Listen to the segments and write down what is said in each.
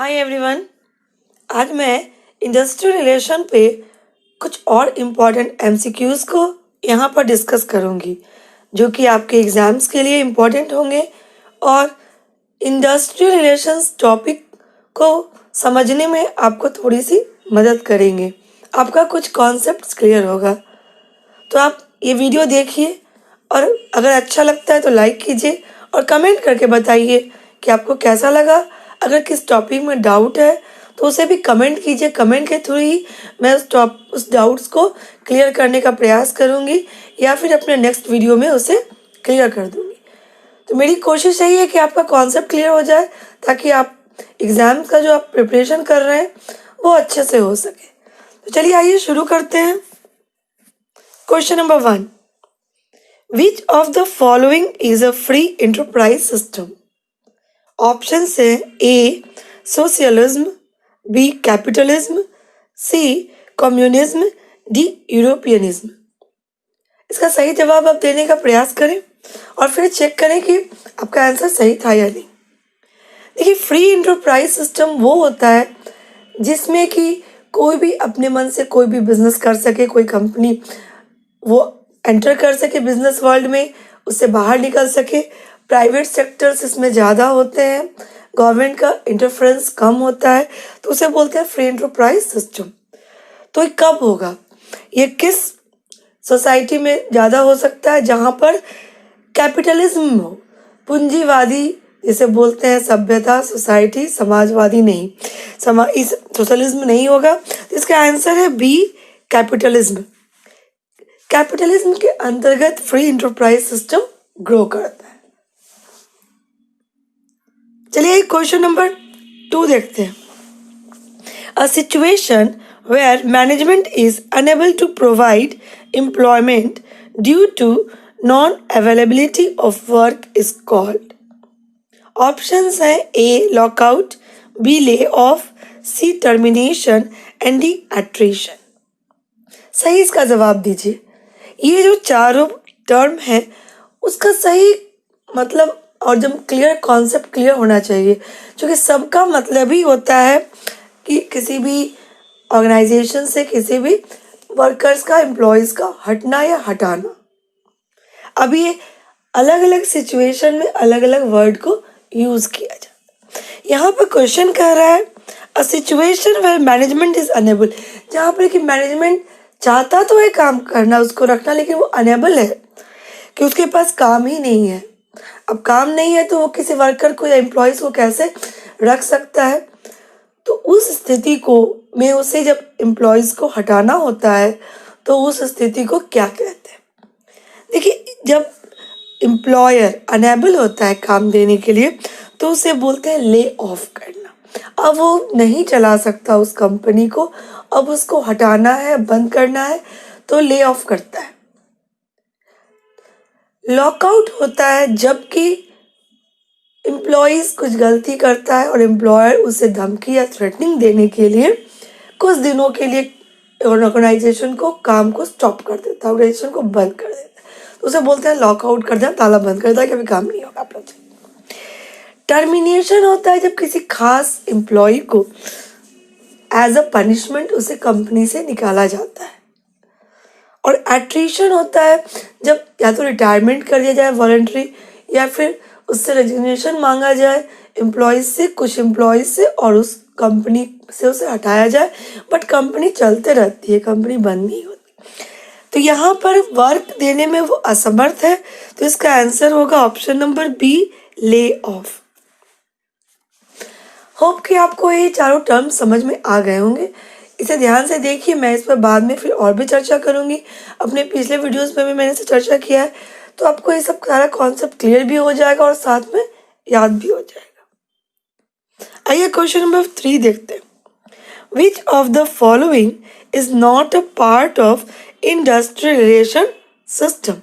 Hi everyone. आज मैं industrial relation पे कुछ और इम्पॉर्टेंट एमसीक्यूज़ को यहाँ पर डिस्कस करूँगी जो कि आपके एग्ज़ाम्स के लिए इम्पॉर्टेंट होंगे और इंडस्ट्रियल रिलेशंस टॉपिक को समझने में आपको थोड़ी सी मदद करेंगे। आपका कुछ कॉन्सेप्ट्स क्लियर होगा। तो आप ये वीडियो देखिए और अगर अच्छा लगता है तो लाइक कीजिए और कमेंट करके बताइए कि आपको कैसा लगा। अगर किस टॉपिक में डाउट है तो उसे भी कमेंट कीजिए। कमेंट के थ्रू ही मैं उस डाउट्स को क्लियर करने का प्रयास करूँगी या फिर अपने नेक्स्ट वीडियो में उसे क्लियर कर दूँगी। तो मेरी कोशिश यही है कि आपका कॉन्सेप्ट क्लियर हो जाए ताकि आप एग्ज़ाम का जो आप प्रिपरेशन कर रहे हैं वो अच्छे से हो सके। तो चलिए आइए शुरू करते हैं। Question number 1, which of the following is a free enterprise system? Option है ए सोशलिज्म, बी कैपिटलिज्म, सी कम्युनिज्म, डी यूरोपियनिज्म। इसका सही जवाब आप देने का प्रयास करें और फिर चेक करें कि आपका आंसर सही था या नहीं। देखिए, फ्री एंटरप्राइज सिस्टम वो होता है जिसमें कि कोई भी अपने मन से कोई भी बिजनेस कर सके, कोई कंपनी वो एंटर कर सके बिजनेस वर्ल्ड में, उससे बाहर निकल सके। प्राइवेट सेक्टर्स इसमें ज़्यादा होते हैं, गवर्नमेंट का इंटरफेरेंस कम होता है, तो उसे बोलते हैं फ्री एंटरप्राइज सिस्टम। तो ये कब होगा, ये किस सोसाइटी में ज़्यादा हो सकता है? जहाँ पर कैपिटलिज्म हो, पूंजीवादी जिसे बोलते हैं सभ्यता, सोसाइटी, समाजवादी नहीं, इस सोशलिज्म नहीं होगा। तो इसका आंसर है बी कैपिटलिज्म। कैपिटलिज्म के अंतर्गत फ्री एंटरप्राइज सिस्टम ग्रो करता है। चलिए क्वेश्चन नंबर 2 देखते हैं। A situation where management is unable to provide employment due to non availability of work is called. Options हैं A lockout, B lay off, C termination and D attrition. सही इसका जवाब दीजिए। ये जो चारों टर्म है उसका सही मतलब और जब क्लियर कॉन्सेप्ट क्लियर होना चाहिए, क्योंकि सबका मतलब ही होता है कि किसी भी ऑर्गेनाइजेशन से किसी भी वर्कर्स का, एम्प्लॉयज़ का हटना या हटाना। अब ये अलग अलग सिचुएशन में अलग अलग वर्ड को यूज़ किया जाता है। यहाँ पर क्वेश्चन कह रहा है a situation where management is unable, जहाँ पर कि मैनेजमेंट चाहता तो है काम करना, उसको रखना, लेकिन वो अनेबल है कि उसके पास काम ही नहीं है। अब काम नहीं है तो वो किसी वर्कर को या एम्प्लॉयज़ को कैसे रख सकता है? तो उस स्थिति को में उसे जब एम्प्लॉयज़ को हटाना होता है तो उस स्थिति को क्या कहते हैं? देखिए, जब एम्प्लॉयर अनेबल होता है काम देने के लिए तो उसे बोलते हैं ले ऑफ करना। अब वो नहीं चला सकता उस कंपनी को, अब उसको हटाना है, बंद करना है, तो ले ऑफ करता है। लॉकआउट होता है जबकि एम्प्लॉयज़ कुछ गलती करता है और एम्प्लॉयर उसे धमकी या थ्रेटनिंग देने के लिए कुछ दिनों के लिए ऑर्गेनाइजेशन को काम को स्टॉप कर देता है, ऑर्गेनाइजेशन को बंद कर देता है, तो उसे बोलते हैं लॉकआउट कर दिया, ताला बंद कर दिया कि अभी काम नहीं होगा आप लोग से। टर्मिनेशन होता है जब किसी खास एम्प्लॉय को एज अ पनिशमेंट उसे कंपनी से निकाला जाता है। और एट्रिशन होता है जब या तो रिटायरमेंट कर दिया जाए वॉलंटरी, या फिर उससे रेजिग्नेशन मांगा जाए एम्प्लॉयज़ से, कुछ एम्प्लॉयज़ से, और उस कंपनी से उसे हटाया जाए, बट कंपनी चलते रहती है, कंपनी बंद नहीं होती। तो यहाँ पर वर्क देने में वो असमर्थ है, तो इसका आंसर होगा option number B lay off. Hope कि आपको ये चारों टर्म समझ में आ गए होंगे। इसे ध्यान से देखिए, मैं इस पर बाद में फिर और भी चर्चा करूँगी। अपने पिछले वीडियोस में भी मैंने इसे चर्चा किया है, तो आपको ये सब सारा कॉन्सेप्ट क्लियर भी हो जाएगा और साथ में याद भी हो जाएगा। आइए क्वेश्चन नंबर 3 देखते हैं। विच of the following is not a part of industrial relation system?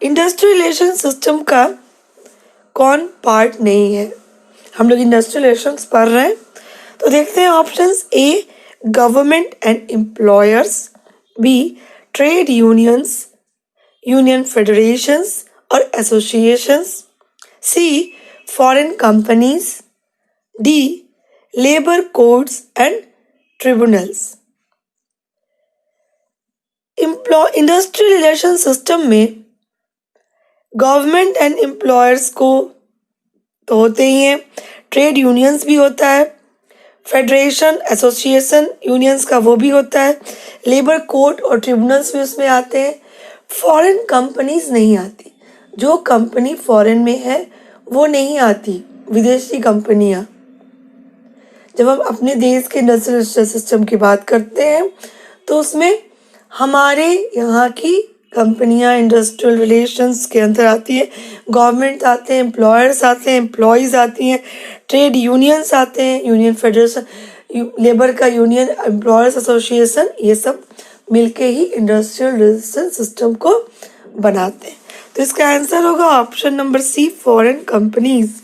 Industrial relation system का कौन पार्ट नहीं है? हम लोग इंडस्ट्रियल रिलेशंस पढ़ रहे हैं, तो देखते हैं options. A government and employers, B trade unions, union federations और associations, C foreign companies, D labour codes and tribunals. Industrial relation system में गवर्नमेंट एंड एम्प्लॉयर्स को तो होते ही हैं, ट्रेड यूनियंस भी होता है, फेडरेशन एसोसिएशन यूनियंस का वो भी होता है, लेबर कोर्ट और ट्रिब्यूनल्स भी उसमें आते हैं। फॉरेन कंपनीज नहीं आती, जो कंपनी फॉरेन में है वो नहीं आती, विदेशी कंपनियां। जब हम अपने देश के इंडस्ट्रियल सिस्टम की बात करते हैं तो उसमें हमारे यहाँ की कंपनियां इंडस्ट्रियल रिलेशंस के अंदर आती है, गवर्नमेंट आते हैं, एम्प्लॉयर्स आते हैं, एम्प्लॉयज़ आती हैं, ट्रेड यूनियंस आते हैं, यूनियन फेडरेशन, लेबर का यूनियन, एम्प्लॉयर्स एसोसिएशन, ये सब मिलके ही इंडस्ट्रियल रिलेशन सिस्टम को बनाते हैं। तो इसका आंसर होगा option number C, foreign companies.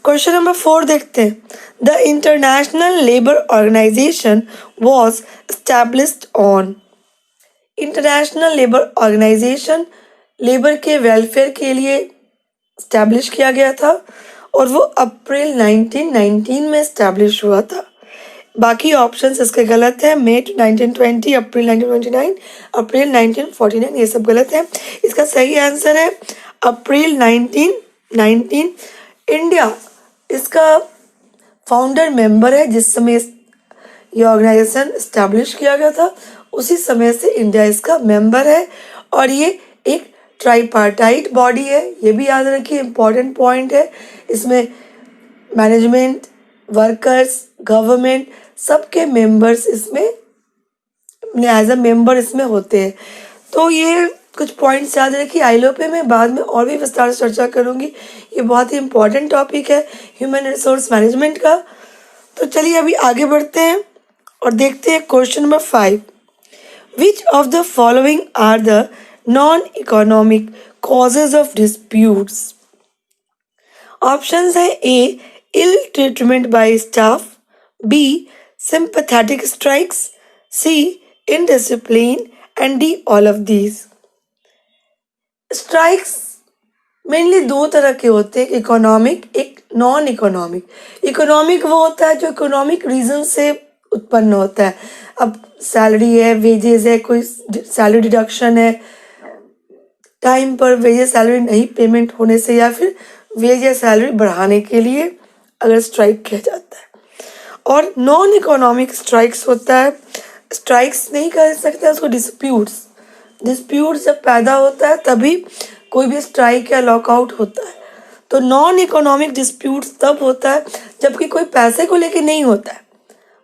Question number 4 देखते हैं। The international labour organisation was established on. International labour organisation labour के वेलफेयर के लिए एस्टैब्लिश किया गया था और वो अप्रैल 1919 में एस्टैब्लिश हुआ था। बाकी ऑप्शंस इसके गलत हैं। मई 1920, अप्रैल 1929, अप्रैल 1949, ये सब गलत है। इसका सही आंसर है अप्रैल 1919। इंडिया इसका फाउंडर मेंबर है। जिस समय ये ऑर्गेनाइजेशन इस्टेब्लिश किया गया था उसी समय से इंडिया इसका मेंबर है और ये एक ट्राईपार्टाइट बॉडी है। ये भी याद रखिए, इम्पॉर्टेंट पॉइंट है। इसमें मैनेजमेंट, वर्कर्स, गवर्नमेंट सबके मेंबर्स इसमें एज अ मेंबर इसमें होते हैं। तो ये कुछ पॉइंट्स याद रखिए। आईलो पे मैं बाद में और भी विस्तार से चर्चा करूंगी। ये बहुत ही इम्पोर्टेंट टॉपिक है ह्यूमन रिसोर्स मैनेजमेंट का। तो चलिए अभी आगे बढ़ते हैं और देखते हैं question number 5। Which of the following are the non economic causes of disputes. Options है A ill treatment by staff, B sympathetic strikes, C indiscipline and D all of these. Strikes mainly दो तरह के होते हैं, economic, एक non economic. Economic वो होता है जो इकोनॉमिक रीजन से उत्पन्न होता है। अब सैलरी है, वेजेस है, कोई सैलरी डिडक्शन है, टाइम पर वेजेस सैलरी नहीं पेमेंट होने से, या फिर वेज या सैलरी बढ़ाने के लिए अगर स्ट्राइक किया जाता है। और नॉन इकोनॉमिक स्ट्राइक्स होता है, स्ट्राइक्स नहीं कर सकते उसको डिस्प्यूट्स। डिस्प्यूट जब पैदा होता है तभी कोई भी स्ट्राइक या लॉकआउट होता है। तो नॉन इकोनॉमिक डिस्प्यूट्स तब होता है जबकि कोई पैसे को लेके नहीं होता है,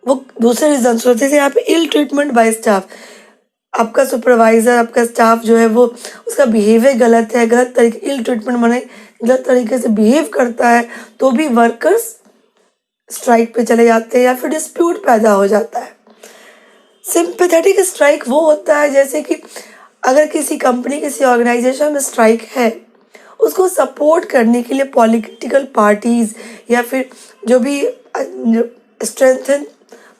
वो दूसरे रीजन से होते हैं। जैसे यहाँ पे इल ट्रीटमेंट बाय स्टाफ, आपका सुपरवाइजर, आपका स्टाफ जो है वो उसका बिहेवियर गलत है, गलत तरीके इल ट्रीटमेंट माने गलत तरीके से बिहेव करता है, तो भी वर्कर्स स्ट्राइक पे चले जाते हैं या फिर डिस्प्यूट पैदा हो जाता है। सिंपैथेटिक स्ट्राइक वो होता है जैसे कि अगर किसी कंपनी, किसी ऑर्गेनाइजेशन में स्ट्राइक है, उसको सपोर्ट करने के लिए पॉलिटिकल पार्टीज़ या फिर जो भी स्ट्रेंथन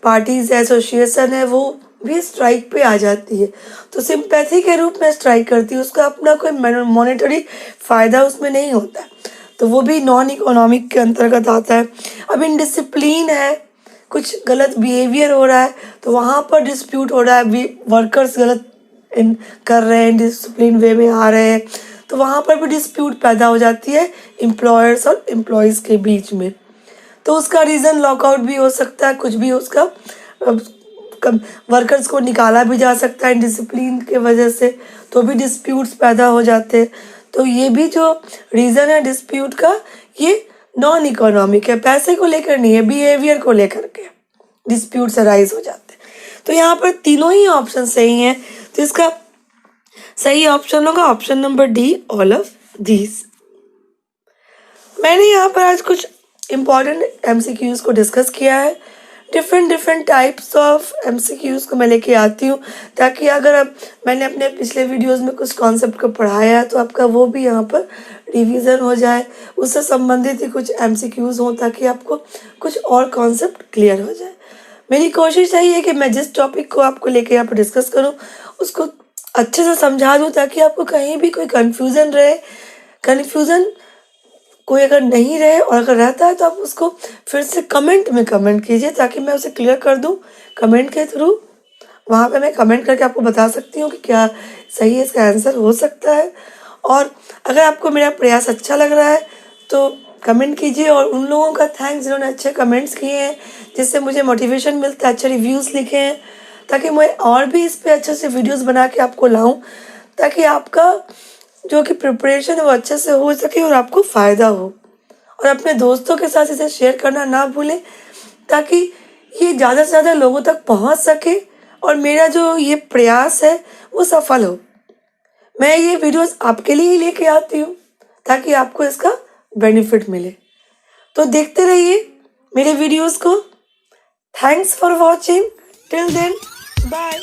पार्टीज़ एसोसिएशन है वो भी स्ट्राइक पे आ जाती है। तो सिंपैथी के रूप में स्ट्राइक करती है, उसका अपना कोई मॉनेटरी फ़ायदा उसमें नहीं होता है, तो वो भी नॉन इकोनॉमिक के अंतर्गत आता है। अब इनडिसिप्लिन है, कुछ गलत बिहेवियर हो रहा है तो वहाँ पर डिस्प्यूट हो रहा है, वर्कर्स गलत कर रहे हैं, डिसिप्लिन वे में आ रहे हैं, तो वहाँ पर भी डिस्प्यूट पैदा हो जाती है एम्प्लॉयर्स और एम्प्लॉयज़ के बीच में। तो उसका रीज़न लॉकआउट भी हो सकता है, कुछ भी उसका वर्कर्स को निकाला भी जा सकता है डिसिप्लिन के वजह से, तो भी डिस्प्यूट्स पैदा हो जाते हैं। तो ये भी जो रीज़न है डिस्प्यूट का, ये नॉन इकोनॉमिक है, पैसे को लेकर नहीं है, बिहेवियर को लेकर के डिस्प्यूट्स अराइज हो जाते हैं। तो यहाँ पर तीनों ही ऑप्शन सही हैं, तो इसका सही ऑप्शन होगा option number D, all of these. मैंने यहाँ पर आज कुछ इम्पॉर्टेंट एमसीक्यूज को डिस्कस किया है। डिफरेंट टाइप्स ऑफ एमसीक्यूज को मैं लेके आती हूँ ताकि अगर मैंने अपने पिछले वीडियोस में कुछ कॉन्सेप्ट को पढ़ाया है तो आपका वो भी यहाँ पर रिवीजन हो जाए, उससे संबंधित ही कुछ एमसीक्यूज हों ताकि आपको कुछ और कॉन्सेप्ट क्लियर हो जाए। मेरी कोशिश यही है कि मैं जिस टॉपिक को आपको लेके यहाँ पर डिस्कस करूँ उसको अच्छे से समझा दूँ ताकि आपको कहीं भी कोई कन्फ्यूज़न रहे, कन्फ्यूज़न कोई अगर नहीं रहे और अगर रहता है तो आप उसको फिर से कमेंट में कमेंट कीजिए ताकि मैं उसे क्लियर कर दूँ कमेंट के थ्रू। वहाँ पे मैं कमेंट करके आपको बता सकती हूँ कि क्या सही है, इसका आंसर हो सकता है। और अगर आपको मेरा प्रयास अच्छा लग रहा है तो कमेंट कीजिए, और उन लोगों का थैंक्स जिन्होंने अच्छे कमेंट्स किए हैं, जिससे मुझे मोटिवेशन मिलता है, अच्छे रिव्यूज़ लिखे हैं, ताकि मैं और भी इस पे अच्छे से वीडियोस बना के आपको लाऊं, ताकि आपका जो कि प्रिपरेशन है वो अच्छे से हो सके और आपको फ़ायदा हो। और अपने दोस्तों के साथ इसे शेयर करना ना भूलें ताकि ये ज़्यादा से ज़्यादा लोगों तक पहुंच सके और मेरा जो ये प्रयास है वो सफल हो। मैं ये वीडियोस आपके लिए ही लेके आती हूँ ताकि आपको इसका बेनिफिट मिले। तो देखते रहिए मेरे वीडियोस को। Thanks for watching. Till then, bye.